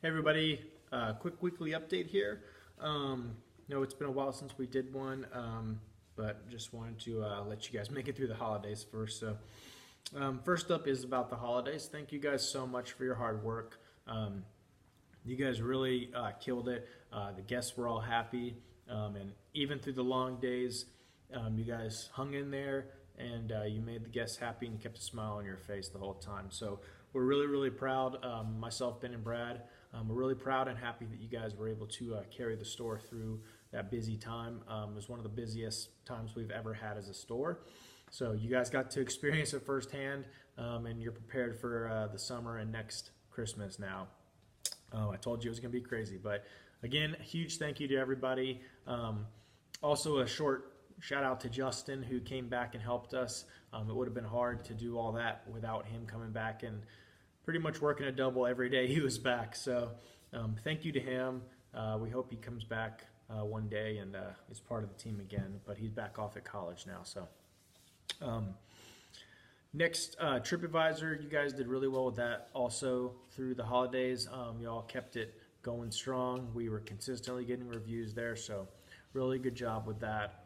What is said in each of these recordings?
Hey everybody, quick weekly update here. No, it's been a while since we did one, but just wanted to let you guys make it through the holidays first. First up is about the holidays. Thank you guys so much for your hard work. You guys really killed it. The guests were all happy, and even through the long days, you guys hung in there and you made the guests happy and you kept a smile on your face the whole time. So we're really, really proud. Myself, Ben, and Brad, we're really proud and happy that you guys were able to carry the store through that busy time. It was one of the busiest times we've ever had as a store. So you guys got to experience it firsthand, and you're prepared for the summer and next Christmas now. I told you it was going to be crazy, but again, a huge thank you to everybody. Also, a short shout out to Justin, who came back and helped us. It would have been hard to do all that without him coming back and pretty much working a double every day he was back. So thank you to him. We hope he comes back one day and is part of the team again, but he's back off at college now. So next, TripAdvisor, you guys did really well with that also through the holidays. You all kept it going strong. We were consistently getting reviews there, so really good job with that.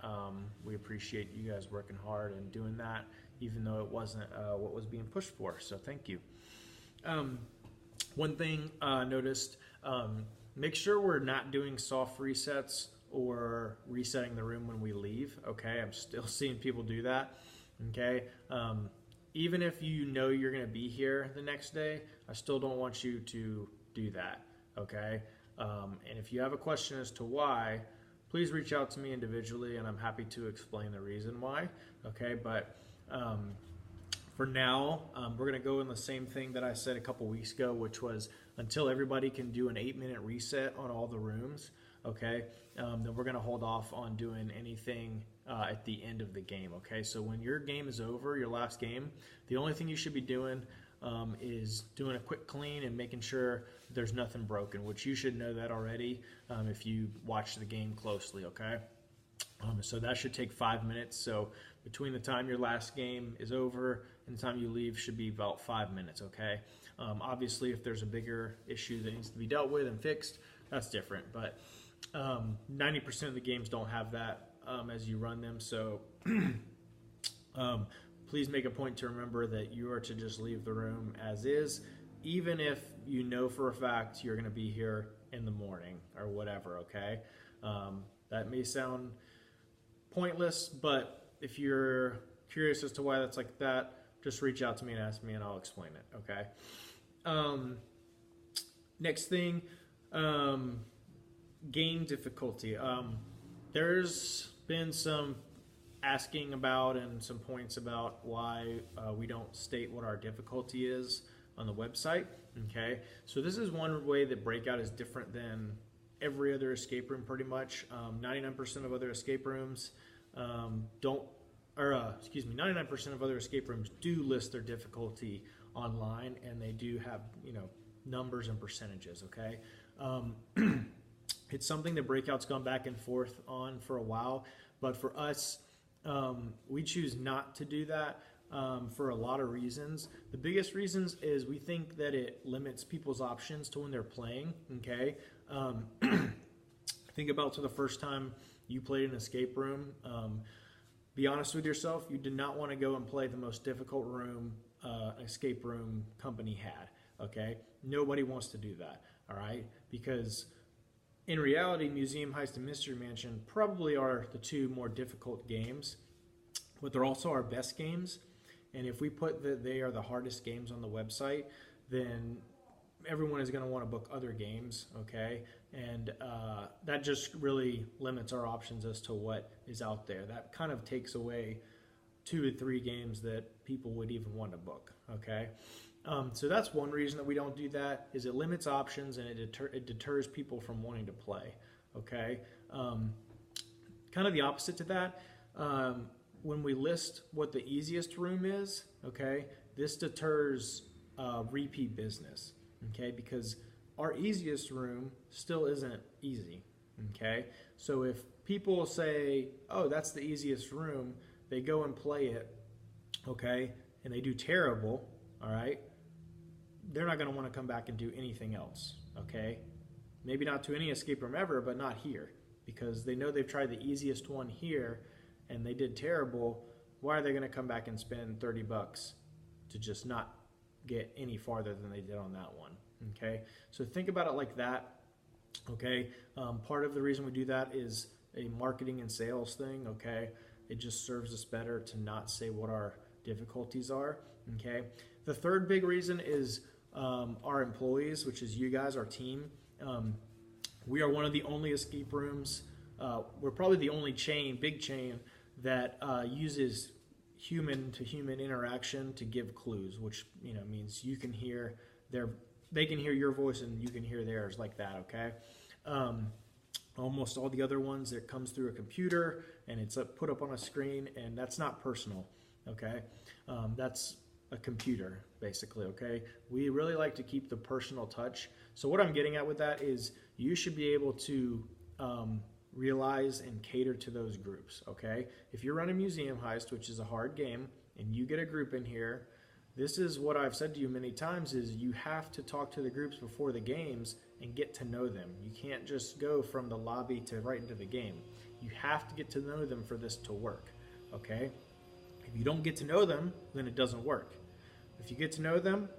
We appreciate you guys working hard and doing that, even though it wasn't what was being pushed for, so thank you. One thing noticed, make sure we're not doing soft resets or resetting the room when we leave, okay? I'm still seeing people do that, okay? Even if you know you're gonna be here the next day, I still don't want you to do that, okay? And if you have a question as to why, please reach out to me individually and I'm happy to explain the reason why, okay? But for now, we're gonna go in the same thing that I said a couple weeks ago, which was until everybody can do an 8-minute reset on all the rooms, okay? Then we're gonna hold off on doing anything at the end of the game, okay? So when your game is over, your last game, the only thing you should be doing is doing a quick clean and making sure there's nothing broken, which you should know that already if you watch the game closely, okay? So that should take 5 minutes. So between the time your last game is over and the time you leave should be about 5 minutes, okay? Obviously, if there's a bigger issue that needs to be dealt with and fixed, that's different. But 90% of the games don't have that as you run them. So please make a point to remember that you are to just leave the room as is, even if you know for a fact you're going to be here in the morning or whatever, okay? That may sound pointless, but if you're curious as to why that's like that, just reach out to me and ask me and I'll explain it, okay? Next thing, game difficulty. There's been some asking about and some points about why we don't state what our difficulty is on the website, okay? So this is one way that Breakout is different than every other escape room pretty much. 99% of other escape rooms 99% of other escape rooms do list their difficulty online, and they do have, you know, numbers and percentages, okay? It's something that Breakout's gone back and forth on for a while, but for us, we choose not to do that for a lot of reasons. The biggest reasons is we think that it limits people's options to when they're playing, okay? Think about to the first time you played an escape room. Be honest with yourself, you did not want to go and play the most difficult room escape room company had, okay? Nobody wants to do that, all right? Because in reality, Museum Heist and Mystery Mansion probably are the two more difficult games, but they're also our best games. And if we put that they are the hardest games on the website, then everyone is going to want to book other games, okay? And that just really limits our options as to what is out there. That kind of takes away 2 to 3 games that people would even want to book, okay? So that's one reason that we don't do that, is it limits options and it deters people from wanting to play, okay? Kind of the opposite to that, when we list what the easiest room is, okay, this deters repeat business, okay, because our easiest room still isn't easy, okay? So if people say, oh, that's the easiest room, they go and play it, okay, and they do terrible, all right, they're not going to want to come back and do anything else, okay? Maybe not to any escape room ever, but not here, because they know they've tried the easiest one here and they did terrible. Why are they going to come back and spend $30 to just not get any farther than they did on that one? Okay, so think about it like that. Okay, part of the reason we do that is a marketing and sales thing. Okay, it just serves us better to not say what our difficulties are. Okay, the third big reason is our employees, which is you guys, our team. We are one of the only escape rooms. We're probably the only big chain that uses human-to-human interaction to give clues, which means you can hear they can hear your voice and you can hear theirs, like that. Okay. Almost all the other ones, it comes through a computer and it's put up on a screen, and that's not personal. Okay. That's a computer basically. Okay. We really like to keep the personal touch. So what I'm getting at with that is you should be able to realize and cater to those groups. Okay. If you're running Museum Heist, which is a hard game, and you get a group in here, this is what I've said to you many times, is you have to talk to the groups before the games and get to know them. You can't just go from the lobby to right into the game. You have to get to know them for this to work. Okay. If you don't get to know them, then it doesn't work. If you get to know them,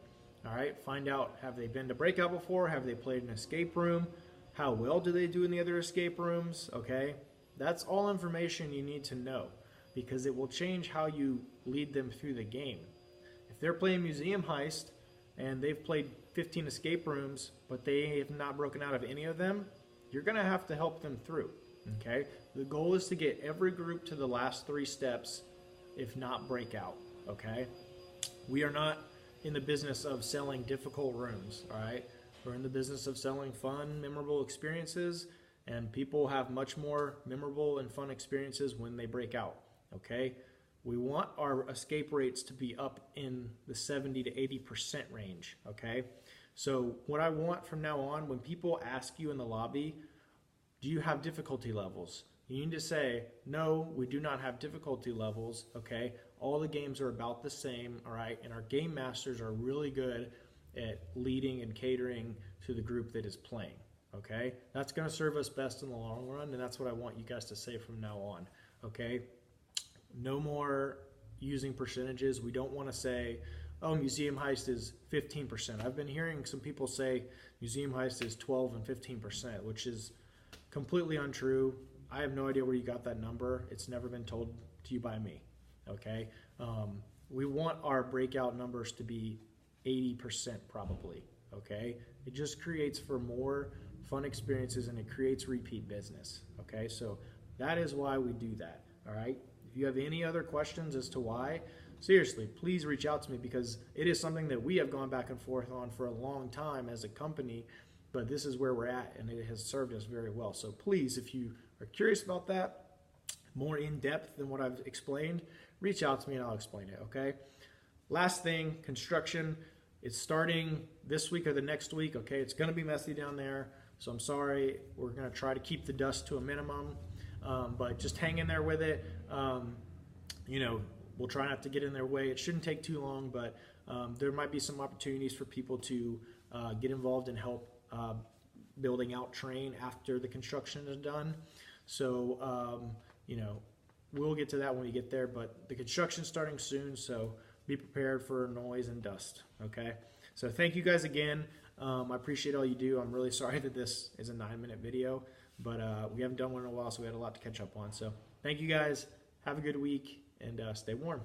all right, find out, have they been to Breakout before? Have they played an escape room? How well do they do in the other escape rooms? Okay, that's all information you need to know, because it will change how you lead them through the game. If they're playing Museum Heist and they've played 15 escape rooms, but they have not broken out of any of them, you're going to have to help them through. Okay, the goal is to get every group to the last 3 steps, if not breakout. Okay, we are not in the business of selling difficult rooms. All right, we're in the business of selling fun, memorable experiences, and people have much more memorable and fun experiences when they break out. Okay, we want our escape rates to be up in the 70 to 80% range. Okay, so what I want from now on, when people ask you in the lobby, do you have difficulty levels? You need to say, no, we do not have difficulty levels. Okay, all the games are about the same. All right, and our game masters are really good at leading and catering to the group that is playing. Okay, that's going to serve us best in the long run, and that's what I want you guys to say from now on. Okay, no more using percentages. We don't want to say, oh, Museum Heist is 15%. I've been hearing some people say Museum Heist is 12 and 15%, which is completely untrue. I have no idea where you got that number. It's never been told to you by me. Okay, we want our breakout numbers to be 80% probably. Okay, it just creates for more fun experiences and it creates repeat business. Okay, so that is why we do that. All right, if you have any other questions as to why, seriously, please reach out to me, because it is something that we have gone back and forth on for a long time as a company, but this is where we're at and it has served us very well. So please, if you are curious about that more in depth than what I've explained, reach out to me and I'll explain it. Okay, last thing, construction. It's starting this week or the next week. Okay, it's going to be messy down there, so I'm sorry. We're going to try to keep the dust to a minimum, but just hang in there with it. We'll try not to get in their way. It shouldn't take too long, but there might be some opportunities for people to get involved and help building out terrain after the construction is done. So we'll get to that when we get there, but the construction's starting soon, so be prepared for noise and dust. Okay, so thank you guys again. I appreciate all you do. I'm really sorry that this is a 9-minute video, but we haven't done one in a while, so we had a lot to catch up on. So thank you guys. Have a good week and stay warm.